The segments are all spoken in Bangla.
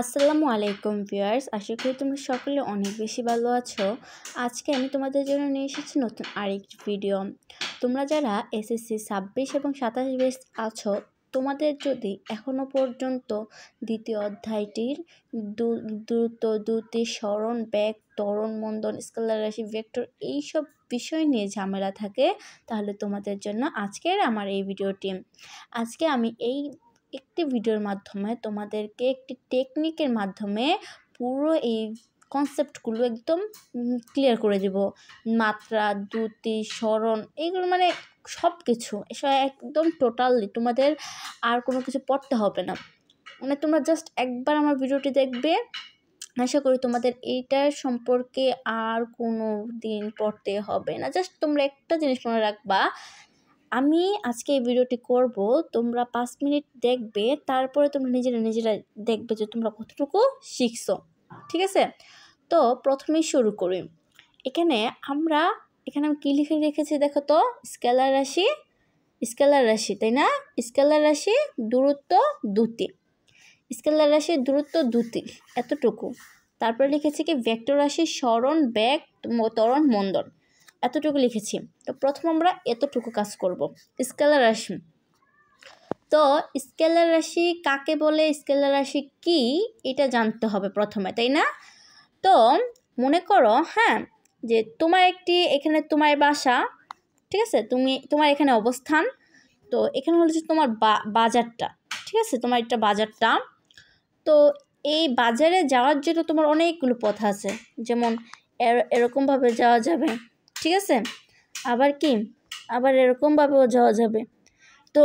আসসালামু আলাইকুম ভিউয়ার্স, আশা করি তোমরা সকলে অনেক বেশি ভালো আছো। আজকে আমি তোমাদের জন্য নিয়ে এসেছি নতুন আরেকটি ভিডিও। তোমরা যারা এসএসসি 26 এবং 27 ব্যাচ আছো, তোমাদের যদি এখনও পর্যন্ত দ্বিতীয় অধ্যায়টির দ্রুত দ্রুতি, সরণ, বেগ, ত্বরণ, মন্দন, স্কেলার রাশি, ভেক্টর এইসব বিষয় নিয়ে ঝামেলা থাকে, তাহলে তোমাদের জন্য আজকের আমার এই ভিডিওটি। আজকে আমি একটি ভিডিওর মাধ্যমে তোমাদেরকে একটি টেকনিকের মাধ্যমে পুরো এই কনসেপ্টগুলো একদম ক্লিয়ার করে দেব। মাত্রা, দ্রুতি, সরণ, এইগুলো মানে সব কিছু এসব একদম টোটালি তোমাদের আর কোনো কিছু পড়তে হবে না। মানে তোমরা জাস্ট একবার আমার ভিডিওটি দেখবে, আশা করি তোমাদের এইটার সম্পর্কে আর কোনো দিন পড়তে হবে না। জাস্ট তোমরা একটা জিনিস মনে রাখবা, আমি আজকে এই ভিডিওটি করব, তোমরা 5 মিনিট দেখবে, তারপরে তোমরা নিজেরা দেখবে যে তোমরা কতটুকু শিখছো। ঠিক আছে, তো প্রথমেই শুরু করি। এখানে আমি কি লিখে রেখেছি দেখো তো, স্কেলার রাশি, তাই না? স্কেলার রাশি, দূরত্ব, দ্রুতি। স্কেলার রাশির দূরত্ব, দ্রুতি এতটুকু। তারপরে লিখেছি কি ভেক্টর রাশি, সরণ, বেগ, ত্বরণ, মন্দন, এতটুকু লিখেছি। তো প্রথম আমরা এতটুকু কাজ করব। স্কেলার রাশি, তো স্কেলার রাশি কাকে বলে, স্কেলার রাশি কি, এটা জানতে হবে প্রথমে, তাই না? তো মনে করো যে এখানে তোমার বাসা, ঠিক আছে, তোমার এখানে অবস্থান। তো এখানে হচ্ছে তোমার বাজারটা, ঠিক আছে, তোমার একটা বাজারটা। তো এই বাজারে যাওয়ার জন্য তোমার অনেকগুলো পথ আছে, যেমন এরকমভাবে যাওয়া যাবে, ঠিক আছে, আবার এরকমভাবেও যাওয়া যাবে। তো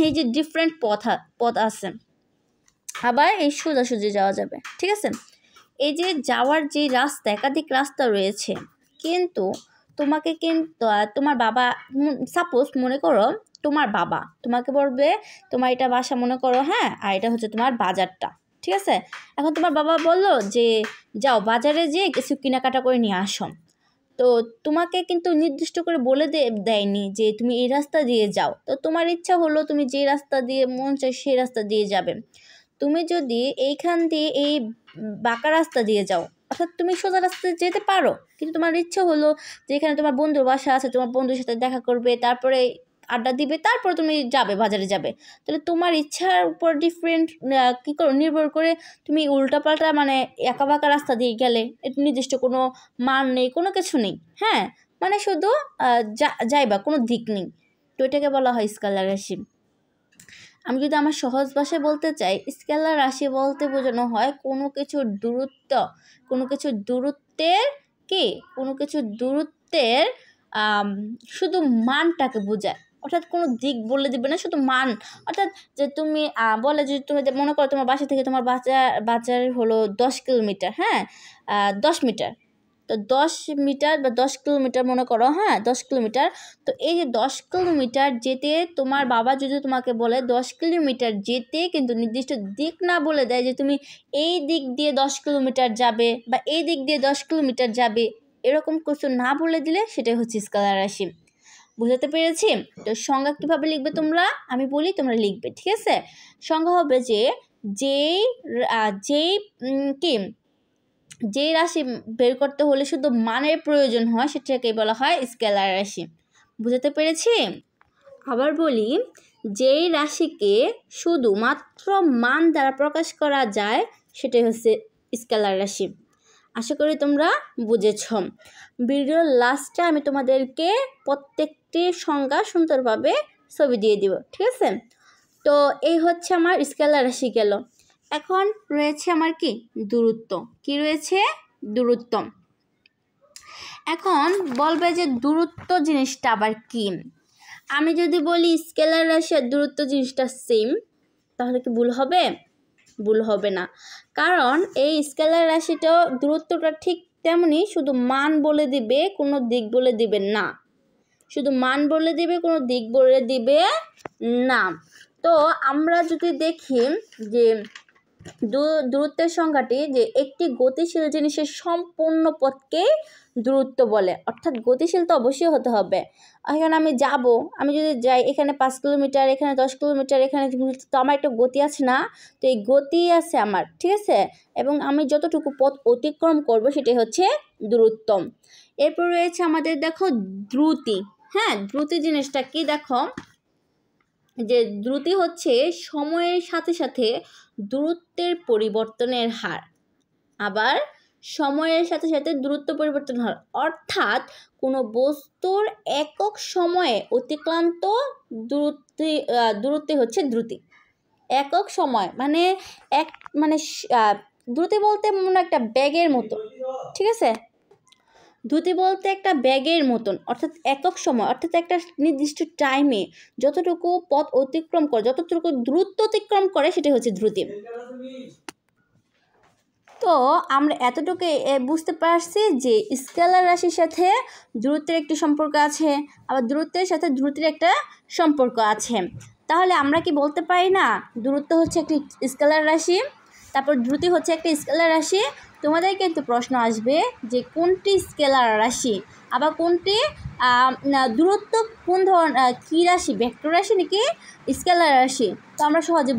এই যে ডিফারেন্ট পথ আছে, আবার এই সোজাসুজি যাওয়া যাবে, ঠিক আছে। এই যে যাওয়ার যে রাস্তা, একাধিক রাস্তা রয়েছে, কিন্তু তোমার বাবা, সাপোজ মনে করো তোমার বাবা তোমাকে বলবে, তোমার এটা বাসা মনে করো, আর এটা হচ্ছে তোমার বাজারটা, ঠিক আছে। এখন তোমার বাবা বললো যে যাও বাজারে যেয়ে কিছু কেনাকাটা করে নিয়ে আসো। তো তোমাকে কিন্তু নির্দিষ্ট করে বলে দেয়নি যে তুমি এই রাস্তা দিয়ে যাও। তো তোমার ইচ্ছা হলো তুমি যে রাস্তা দিয়ে মন চায় সেই রাস্তা দিয়ে যাবে। তুমি যদি এইখান দিয়ে এই বাঁকা রাস্তা দিয়ে যাও, অর্থাৎ তুমি সোজা রাস্তায় যেতে পারো, কিন্তু তোমার ইচ্ছা হলো যে এখানে তোমার বন্ধুর বাসা আছে, তোমার বন্ধুর সাথে দেখা করবে, তারপরে আড্ডা দিবে, তারপরে তুমি যাবে, বাজারে যাবে। তাহলে তোমার ইচ্ছার উপর নির্ভর করে তুমি উল্টাপাল্টা মানে একা বাঁকা রাস্তা দিয়ে গেলে, নির্দিষ্ট কোনো মান নেই, কোনো কিছু নেই, মানে শুধু যাইবা, কোনো দিক নেই। তো এটাকে বলা হয় স্কেলার রাশি। আমি যদি আমার সহজ ভাষায় বলতে চাই, স্কেলার রাশি বলতে বোঝানো হয় কোনো কিছুর দূরত্বের শুধু মানটাকে বোঝায়। অর্থাৎ কোনো দিক বলে দিবে না, শুধু মান। অর্থাৎ যে তুমি বলে যে তুমি মনে করো তোমার বাসা থেকে তোমার বাজার হলো 10 কিলোমিটার, 10 মিটার। তো 10 মিটার বা 10 কিলোমিটার মনে করো, 10 কিলোমিটার। তো এই যে 10 কিলোমিটার যেতে তোমার বাবা যদি তোমাকে বলে 10 কিলোমিটার যেতে, কিন্তু নির্দিষ্ট দিক না বলে দেয় যে তুমি এই দিক দিয়ে 10 কিলোমিটার যাবে বা এই দিক দিয়ে 10 কিলোমিটার যাবে, এরকম কিছু না বলে দিলে সেটাই হচ্ছে স্কেলার রাশি। বুঝতে পেরেছি? তো সংজ্ঞা কীভাবে লিখবে তোমরা, আমি বলি, তোমরা লিখবে, ঠিক আছে। সংজ্ঞা হবে যে যেই রাশি বের করতে হলে শুধু মানের প্রয়োজন হয়, সেটাকে বলা হয় স্কেলার রাশি। বুঝতে পেরেছি? আবার বলি, যেই রাশিকে শুধুমাত্র মান দ্বারা প্রকাশ করা যায়, সেটাই হচ্ছে স্কেলার রাশি। আশা করি তোমরা বুঝেছ। ভিডিওর লাস্টে আমি তোমাদেরকে প্রত্যেকটি সংজ্ঞা সুন্দরভাবে ছবি দিয়ে দিব, ঠিক আছে। তো এই হচ্ছে আমার স্কেলার রাশি গেল। এখন রয়েছে আমার দূরত্ব। কি রয়েছে? দূরত্ব। এখন বলবে যে দূরত্ব জিনিসটা আবার কি। আমি যদি বলি স্কেলার রাশি আর দূরত্ব জিনিসটা সেম, তাহলে কি ভুল হবে? ভুল হবে না, কারণ এই স্কেলার রাশিটাও দূরত্বটা ঠিক তেমনি, শুধু মান বলে দিবে, কোনো দিক বলে দিবে না। শুধু মান বলে দিবে, কোনো দিক বলে দিবে না। তো আমরা যদি দেখি যে দূরত্বের সংজ্ঞাটি যে একটি গতিশীল জিনিসের সম্পূর্ণ পথকে দূরত্ব বলে। অর্থাৎ গতিশীল তো অবশ্যই হতে হবে। এখন আমি যদি যাই এখানে 5 কিলোমিটার, এখানে 10 কিলোমিটার, এখানে তো আমার একটা গতি আছে না, তো এই গতি আছে আমার, ঠিক আছে, এবং আমি যতটুকু পথ অতিক্রম করব সেটাই হচ্ছে দূরত্ব। এরপর রয়েছে আমাদের দেখো দ্রুতি। হ্যাঁ, দ্রুতি জিনিসটা কি দেখো, যে দ্রুতি হচ্ছে সময়ের সাথে সাথে দূরত্বের পরিবর্তনের হার। আবার সময়ের সাথে সাথে দূরত্ব পরিবর্তনের হার, অর্থাৎ কোনো বস্তুর একক সময়ে অতিক্রান্ত দূরত্ব হচ্ছে দ্রুতি। একক সময় মানে দ্রুতি বলতে মনে একটা ব্যাগের মতো, ঠিক আছে, দ্রুতি বলতে একটা ব্যাগের মতন, অর্থাৎ একক সময়, অর্থাৎ একটা নির্দিষ্ট টাইমে যতটুকু পথ অতিক্রম করে, যতটুকু দূরত্ব অতিক্রম করে সেটা হচ্ছে দ্রুতি। তো আমরা এতটুকু বুঝতে পারছি যে স্কেলার রাশির সাথে দূরত্বের একটি সম্পর্ক আছে, আবার দূরত্বের সাথে দ্রুতির একটা সম্পর্ক আছে। তাহলে আমরা কি বলতে পারি না দূরত্ব হচ্ছে একটি স্কেলার রাশি, তারপর দ্রুতি হচ্ছে একটি স্কেলার রাশি? তোমাদের কিন্তু প্রশ্ন আসবে যে কোনটি স্কেলার রাশি, আবার কোনটি দূরত্ব কোন ধরনের কী রাশি, ভেক্টর রাশি নাকি স্কেলার রাশি, তো আমরা সহজে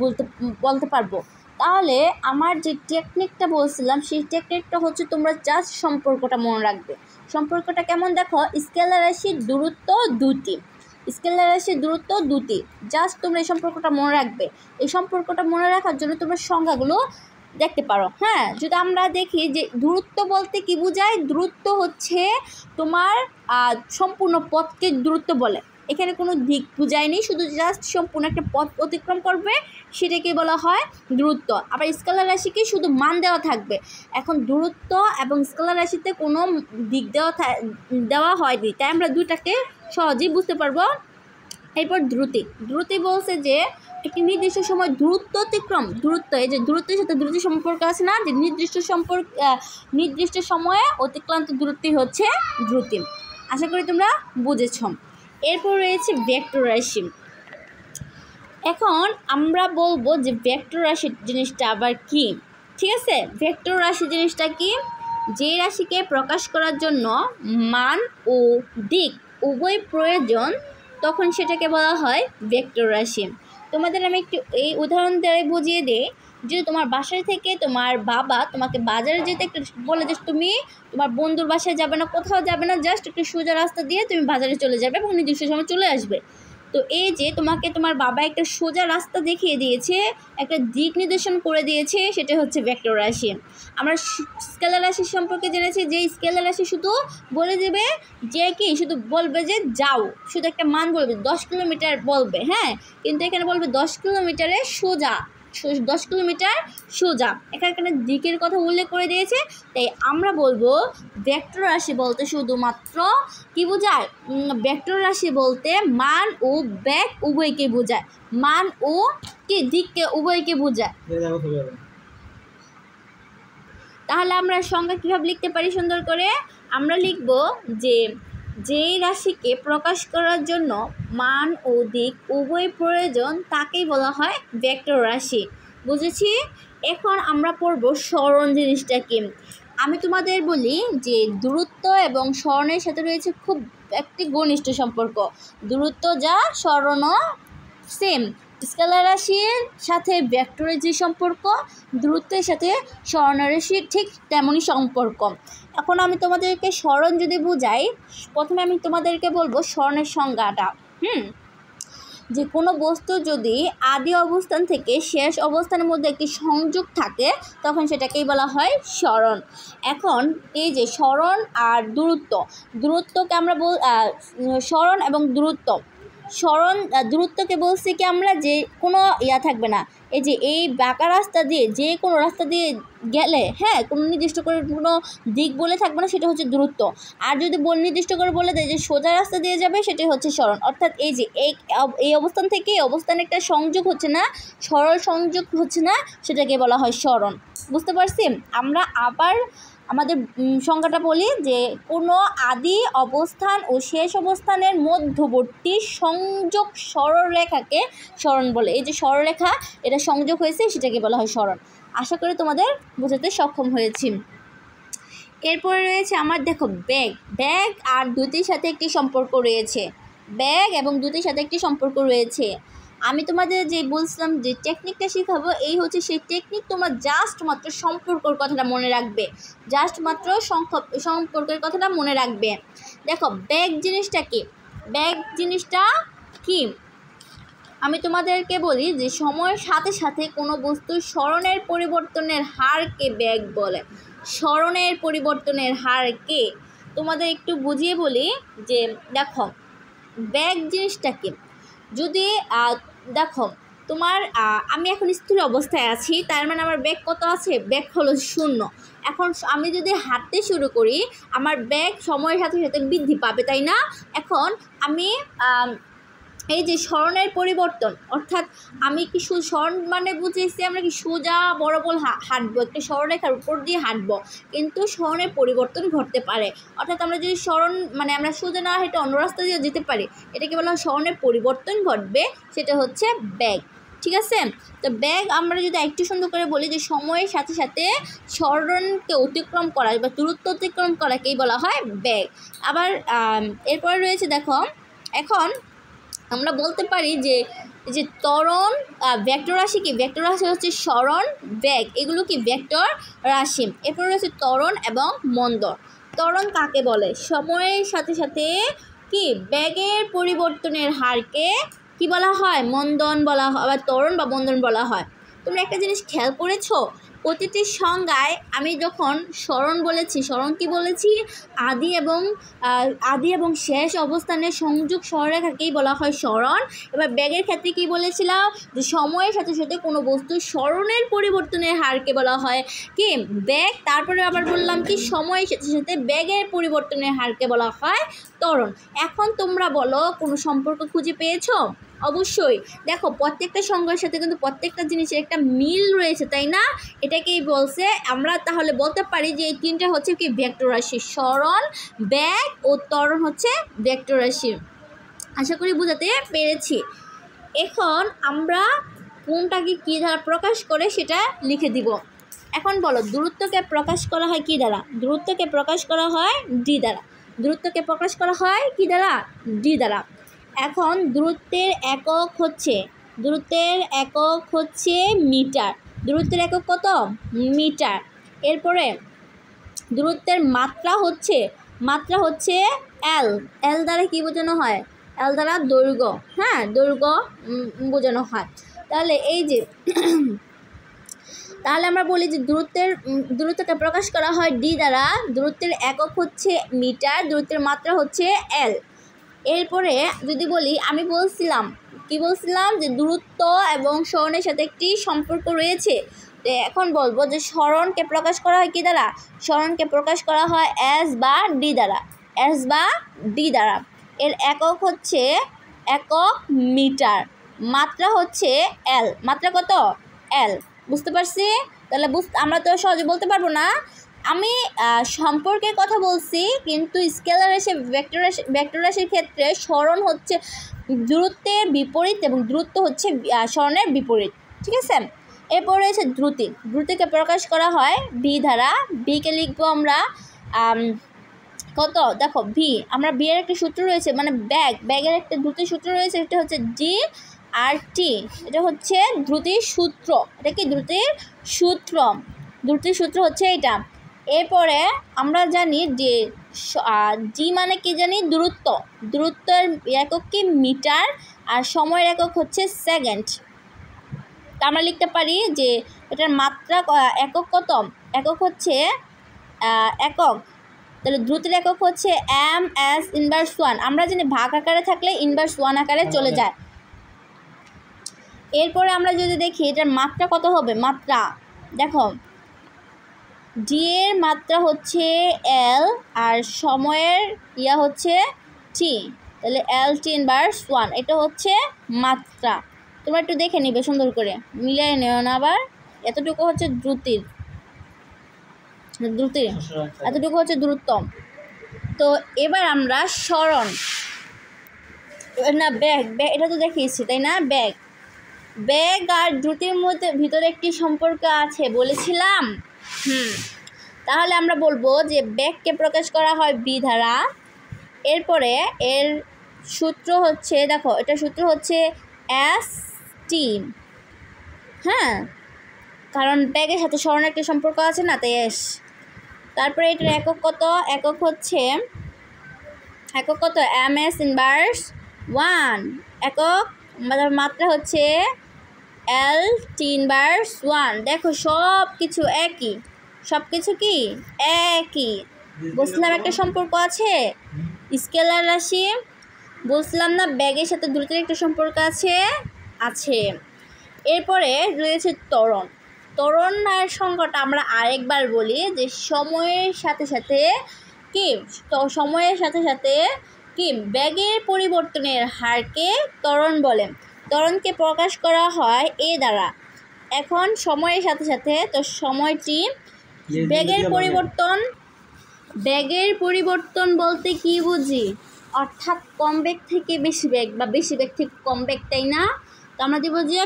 বলতে পারবো। তাহলে আমার যে টেকনিকটা বলছিলাম সেই টেকনিকটা হচ্ছে তোমরা জাস্ট সম্পর্কটা মনে রাখবে। সম্পর্কটা কেমন দেখো, স্কেলার রাশির দূরত্ব দুটি, স্কেলার রাশির দূরত্ব দুটি, জাস্ট তোমরা এই সম্পর্কটা মনে রাখবে। এই সম্পর্কটা মনে রাখার জন্য তোমরা সংজ্ঞাগুলো দেখতে পারো। হ্যাঁ, যদি আমরা দেখি যে দূরত্ব বলতে কি বোঝায়, দূরত্ব হচ্ছে তোমার সম্পূর্ণ পথকে দূরত্ব বলে। এখানে কোনো দিক বুঝায়নি, শুধু জাস্ট সম্পূর্ণ একটা পথ অতিক্রম করবে সেটাকে বলা হয় দূরত্ব। আবার স্কেলার রাশিকে শুধু মান দেওয়া থাকবে। এখন দূরত্ব এবং স্কেলার রাশিতে কোনো দিক দেওয়া হয়নি, তাই আমরা দুটাকে সহজেই বুঝতে পারবো। এরপর দ্রুতি বলছে যে একটি নির্দিষ্ট সময় দূরত্ব অতিক্রম, এই যে দূরত্বের সাথে দ্রুতি সম্পর্ক আছে না, যে নির্দিষ্ট সময়ে অতিক্রান্ত দূরত্বই হচ্ছে দ্রুতি। আশা করি তোমরা বুঝেছ। এরপর রয়েছে ভেক্টর রাশি। এখন আমরা বলবো যে ভেক্টর রাশি জিনিসটা আবার কি, ঠিক আছে। ভেক্টর রাশি জিনিসটা কি, যে রাশিকে প্রকাশ করার জন্য মান ও দিক উভয় প্রয়োজন তখন সেটাকে বলা হয় ভেক্টর রাশি। তোমাদের আমি একটু এই উদাহরণ দিয়ে বুঝিয়ে দিই যে তোমার বাসায় থেকে তোমার বাবা তোমাকে বাজারে যেতে একটু বলে যে তুমি তোমার বন্ধুর বাসায় যাবে না, কোথাও যাবে না, জাস্ট একটু সোজা রাস্তা দিয়ে তুমি বাজারে চলে যাবে এবং নির্দিষ্ট সময় চলে আসবে। তো এই যে তোমাকে তোমার বাবা একটা সোজা রাস্তা দেখিয়ে দিয়েছে, একটা দিক নির্দেশন করে দিয়েছে, সেটা হচ্ছে ভেক্টর রাশি। আমরা স্কেলার রাশি সম্পর্কে জেনেছি যে স্কেলার রাশি শুধু বলে দেবে যে কি, শুধু বলবে যে যাও, শুধু একটা মান বলবে, 10 কিলোমিটার বলবে, হ্যাঁ, কিন্তু এখানে বলবে 10 কিলোমিটারে সোজা, 10 কিলোমিটার সোজা, এখানে দিকের কথা উল্লেখ করে দিয়েছে। তাই আমরা বলবো ভেক্টর রাশি বলতে শুধুমাত্র কি বোঝায়, ভেক্টর রাশি বলতে মান ও বেগ উভয়কে বোঝায়, মান ও কি দিককে উভয়কে বোঝায়। তাহলে আমরা সংজ্ঞা কীভাবে লিখতে পারি সুন্দর করে, আমরা লিখব যে যেই রাশিকে প্রকাশ করার জন্য মান ও দিক উভয় প্রয়োজন তাকেই বলা হয় ভেক্টর রাশি। বুঝেছি। এখন আমরা পড়ব সরণ জিনিসটা কি। আমি তোমাদের বলি যে দূরত্ব এবং সরণের সাথে রয়েছে খুব একটি ঘনিষ্ঠ সম্পর্ক। দূরত্ব যা, সরণও সেম। স্কেলার রাশির সাথে ভেক্টরের যে সম্পর্ক, দূরত্বের সাথে সরণরাশির ঠিক তেমনই সম্পর্ক। এখন আমি তোমাদেরকে সরণ যদি বুঝাই, প্রথমে আমি তোমাদেরকে বলবো সরণের সংজ্ঞাটা। যে কোনো বস্তু যদি আদি অবস্থান থেকে শেষ অবস্থানের মধ্যে একটি সংযোগ থাকে তখন সেটাকেই বলা হয় সরণ। এখন এই যে সরণ আর দূরত্বকে আমরা সরণ এবং দূরত্বকে বলছি কি আমরা যে কোনো থাকবে না, এই যে এই বাঁকা রাস্তা দিয়ে যে কোনো রাস্তা দিয়ে গেলে, হ্যাঁ, কোনো নির্দিষ্ট করে কোনো দিক বলে থাকবে না, সেটা হচ্ছে দূরত্ব। আর যদি নির্দিষ্ট করে বলে দেয় যে সোজা রাস্তা দিয়ে যাবে, সেটাই হচ্ছে সরণ। অর্থাৎ এই যে এই অবস্থান থেকে এই অবস্থানে একটা সংযোগ হচ্ছে না, সরল সংযোগ হচ্ছে না, সেটাকে বলা হয় সরণ। বুঝতে পারছি। আমরা আবার আমাদের সংজ্ঞাটা বলি যে কোনো আদি অবস্থান ও শেষ অবস্থানের মধ্যবর্তী সংযোগ সরলরেখাকে সরণ বলে। এই যে সরলরেখা এটা সংযোগ হয়েছে সেটাকে বলা হয় সরণ। আশা করি তোমাদের বোঝাতে সক্ষম হয়েছি। এরপরে রয়েছে আমার দেখো ব্যাগ আর দ্রুতির সাথে একটি সম্পর্ক রয়েছে, ব্যাগ এবং দ্রুতির সাথে একটি সম্পর্ক রয়েছে। আমি তোমাদের যে বলছিলাম যে টেকনিকটা শেখাবো, এই হচ্ছে সেই টেকনিক। তোমার জাস্ট মাত্র সম্পর্কের কথাটা মনে রাখবে, জাস্ট মাত্র সম্পর্কের কথাটা মনে রাখবে। দেখো ব্যাগ জিনিসটা কি, ব্যাগ জিনিসটা কি আমি তোমাদেরকে বলি যে সময়ের সাথে সাথে কোনো বস্তুর স্মরণের পরিবর্তনের হারকে ব্যাগ বলে। স্মরণের পরিবর্তনের হারকে তোমাদের একটু বুঝিয়ে বলি যে দেখো ব্যাগ জিনিসটা কি। যদি দেখো তোমার আমি এখন স্থির অবস্থায় আছি, তার মানে আমার ব্যাগ কত আছে, ব্যাগ হলো 0। এখন আমি যদি হাঁটতে শুরু করি, আমার ব্যাগ সময়ের সাথে সাথে বৃদ্ধি পাবে, তাই না? এখন আমি এই যে স্মরণের পরিবর্তন, অর্থাৎ আমি কি স্মরণ মানে বুঝেছি আমরা কি সোজা বরাবর হাঁটবো, একটা সরলরেখার উপর দিয়ে হাঁটবো, কিন্তু স্মরণের পরিবর্তন ঘটতে পারে। অর্থাৎ আমরা যদি স্মরণ মানে আমরা সোজা না হেঁটে অন্য রাস্তা দিয়ে যেতে পারি, এটাকে বলা হয় স্মরণের পরিবর্তন ঘটবে, সেটা হচ্ছে ব্যাগ। ঠিক আছে? তো ব্যাগ আমরা যদি একটু সুন্দর করে বলি যে সময়ের সাথে সাথে স্মরণকে অতিক্রম করা বা দূরত্ব অতিক্রম করাকেই বলা হয় ব্যাগ। আবার এরপরে রয়েছে দেখো, এখন আমরা বলতে পারি যে ত্বরণ ভেক্টর রাশি কি, ভেক্টর রাশি হচ্ছে স্মরণ, ব্যাগ, এগুলো কি ভেক্টর রাশি। এরপর রয়েছে ত্বরণ এবং মন্দন। ত্বরণ কাকে বলে, সময়ের সাথে সাথে কি ব্যাগের পরিবর্তনের হারকে কি বলা হয়, মন্দন বলা হয়, বা ত্বরণ বা মন্দন বলা হয়। তোমরা একটা জিনিস খেয়াল করেছো, প্রতিটি সংজ্ঞায় আমি যখন স্মরণ বলেছি, স্মরণ কি বলেছি, আদি এবং শেষ অবস্থানের সংযোগ সরলরেখাকেই বলা হয় স্মরণ। এবার ব্যাগের ক্ষেত্রে কি বলেছিলাম, যে সময়ের সাথে সাথে কোনো বস্তুর স্মরণের পরিবর্তনের হারকে বলা হয় কি ব্যাগ। তারপরে আবার বললাম কি সময়ের সাথে সাথে ব্যাগের পরিবর্তনের হারকে বলা হয় ত্বরণ। এখন তোমরা বলো কোনো সম্পর্ক খুঁজে পেয়েছো? অবশ্যই। দেখো প্রত্যেকটা সংজ্ঞার সাথে কিন্তু প্রত্যেকটা জিনিসের একটা মিল রয়েছে, তাই না? এটাকেই বলছে, আমরা তাহলে বলতে পারি যে এই তিনটা হচ্ছে কি ভেক্টর রাশি, স্মরণ, ব্যাগ ও ত্বরণ হচ্ছে ভেক্টর রাশি। আশা করি বোঝাতে পেরেছি। এখন আমরা কোনটাকে কী দ্বারা প্রকাশ করে সেটা লিখে দিব। এখন বলো দূরত্বকে প্রকাশ করা হয় কী দ্বারা? দূরত্বকে প্রকাশ করা হয় ডি দ্বারা। দূরত্বকে প্রকাশ করা হয় কী দ্বারা? ডি দ্বারা। এখন দূরত্বের একক হচ্ছে মিটার। দূরত্বের একক কত? মিটার। এরপরে দূরত্বের মাত্রা হচ্ছে এল দ্বারা কি বোঝানো হয়? এল দ্বারা দৈর্ঘ্য, হ্যাঁ দৈর্ঘ্য বোঝানো হয়। তাহলে এই যে তাহলে আমরা বলি যে দূরত্বটা প্রকাশ করা হয় ডি দ্বারা, দূরত্বের একক হচ্ছে মিটার, দূরত্বের মাত্রা হচ্ছে এল। এরপরে যদি বলি, আমি বলছিলাম যে দূরত্ব এবং স্মরণের সাথে একটি সম্পর্ক রয়েছে। তো এখন বলবো যে স্মরণকে প্রকাশ করা হয় কী দ্বারা? স্মরণকে প্রকাশ করা হয় এস বা ডি দ্বারা। এর একক হচ্ছে মিটার, মাত্রা হচ্ছে এল। মাত্রা কত? এল। বুঝতে পারছি? তাহলে আমরা তো সহজে বলতে পারবো না। আমি সম্পর্কের কথা বলছি, কিন্তু স্কেলার রাশি ভেক্টর রাশির ক্ষেত্রে স্মরণ হচ্ছে দূরত্বের বিপরীত এবং দূরত্ব হচ্ছে স্মরণের বিপরীত। ঠিক আছে? এরপর রয়েছে দ্রুতিকে প্রকাশ করা হয় ভি দ্বারা। ভিকে লিখবো আমরা কত? দেখো ভি, আমরা ভি এর একটা সূত্র রয়েছে, মানে ব্যাগের একটা দ্রুতির সূত্র রয়েছে, এটা হচ্ছে ডি আর টি। এটা হচ্ছে দ্রুতির সূত্র। এটা কি দ্রুতির সূত্র হচ্ছে এটা। এরপরে আমরা জানি যে জি মানে কি জানি? দূরত্বের একক কি মিটার, আর সময়ের একক হচ্ছে সেকেন্ড। তা আমরা লিখতে পারি যে এটার মাত্রা একক কত? একক হচ্ছে একক। তাহলে দ্রুতের একক হচ্ছে এম এস ইনভার্স 1। আমরা জানি ভাগ আকারে থাকলে ইনভার্স 1 আকারে চলে যায়। এরপরে আমরা যদি দেখি এটার মাত্রা কত হবে, মাত্রা দেখো ডি এর মাত্রা হচ্ছে এল আর সময়ের হচ্ছে টি, তাহলে এল টি ইনভার্স 1, এটা হচ্ছে মাত্রা। তোমরা একটু দেখে নিবে সুন্দর করে, মিলিয়ে নেও না আবার। এতটুকু হচ্ছে দ্রুতির, এতটুকু হচ্ছে দূরত্ব। তো এবার আমরা স্মরণ না ব্যাগ, এটা তো দেখিয়েছি তাই না? ব্যাগ আর দ্রুতির মধ্যে ভিতরে একটি সম্পর্ক আছে বলেছিলাম। তাহলে আমরা বলবো যে ব্যাগকে প্রকাশ করা হয় বি দ্বারা। এরপরে এর সূত্র হচ্ছে, দেখো এটা সূত্র হচ্ছে এস টি, হ্যাঁ, কারণ ব্যাগের সাথে স্মরণের একটি সম্পর্ক আছে না, তাই এস। তারপরে এটার একক কত? একক কত? M S inverse 1। একক মাত্রা হচ্ছে এল টি ইনভার্স 1। দেখো সব কিছু একই, সব কিছু কি একই। বলছিলাম একটা সম্পর্ক আছে, স্কেলার রাশি। বলছিলাম না ব্যাগের সাথে দ্রুতির একটা সম্পর্ক আছে। এরপরে রয়েছে ত্বরণ। ত্বরণের সংখ্যাটা আমরা আরেকবার বলি যে সময়ের সাথে সাথে কি ব্যাগের পরিবর্তনের হারকে ত্বরণ বলে। ত্বরণকে প্রকাশ করা হয় এ দ্বারা। এখন সময়ের সাথে সাথে, তো সময়টি ব্যাগের পরিবর্তন বলতে কি বুঝি? অর্থাৎ কম বেগ থেকে বেশি বেগ বা বেশি বেগ থেকে কম বেগ, তাই না? তো আমরা দিব যে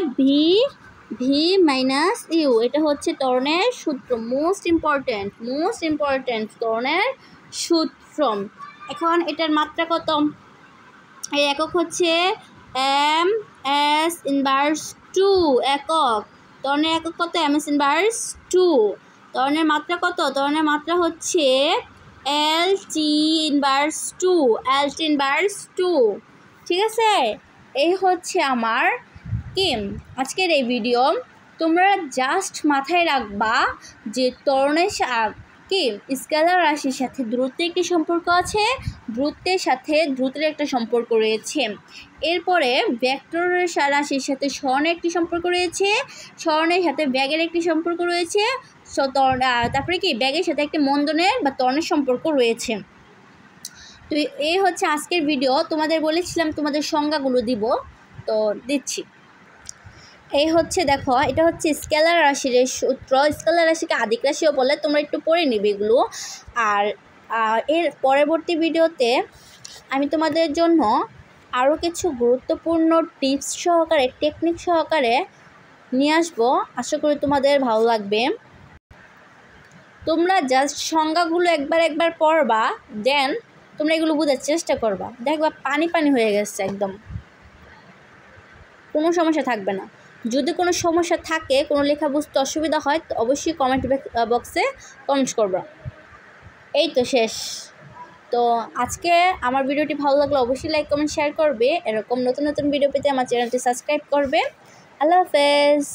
ভি মাইনাস ইউ। এটা হচ্ছে ত্বরণের সূত্র, মোস্ট ইম্পর্টেন্ট ত্বরণের সূত্র। এখন এটার মাত্রা কত? এই একক হচ্ছে এম এস ইনভার্স 2 একক। ত্বরণের একক কত? M S inverse 2। ত্বরণের মাত্রা কত? ত্বরণের মাত্রা হচ্ছে এল টি ইনভার্স 2। ঠিক আছে, এই হচ্ছে আমার আজকের এই ভিডিও। তোমরা জাস্ট মাথায় রাখবা যে ত্বরণের স্কেলার রাশির সাথে দ্রুতের একটি সম্পর্ক আছে, দ্রুতের সাথে দ্রুতের একটা সম্পর্ক রয়েছে। এরপরে ভেক্টর রাশির সাথে স্মরণের একটি সম্পর্ক রয়েছে, স্মরণের সাথে ব্যাগের একটি সম্পর্ক রয়েছে, তারপরে ব্যাগের সাথে একটি মন্দনের বা ত্বরণের সম্পর্ক রয়েছে। তো এই হচ্ছে আজকের ভিডিও। তোমাদের বলেছিলাম তোমাদের সংজ্ঞাগুলো দিব, তো দিচ্ছি। এই হচ্ছে, দেখো এটা হচ্ছে স্কেলার রাশির সূত্র। স্কেলার রাশিকে আদিক রাশিও বলে, তোমরা একটু পড়ে নিবে এগুলো। আর এর পরবর্তী ভিডিওতে আমি তোমাদের জন্য আরও কিছু গুরুত্বপূর্ণ টিপস সহকারে, টেকনিক সহকারে নিয়ে আসবো। আশা করি তোমাদের ভালো লাগবে। তোমরা জাস্ট সংজ্ঞাগুলো একবার পড়বা, দেন তোমরা এগুলো বোঝার চেষ্টা করবা। দেখবা পানি হয়ে গেছে, একদম কোনো সমস্যা থাকবে না। যদি কোনো সমস্যা থাকে, কোনো লেখা বুঝতে অসুবিধা হয়, তো অবশ্যই কমেন্ট বক্সে কমেন্ট করবা। এই তো শেষ। তো আজকে আমার ভিডিওটি ভালো লাগলে অবশ্যই লাইক কমেন্ট শেয়ার করবে। এরকম নতুন ভিডিও পেতে আমার চ্যানেলটি সাবস্ক্রাইব করবে। আল্লাহ হাফেজ।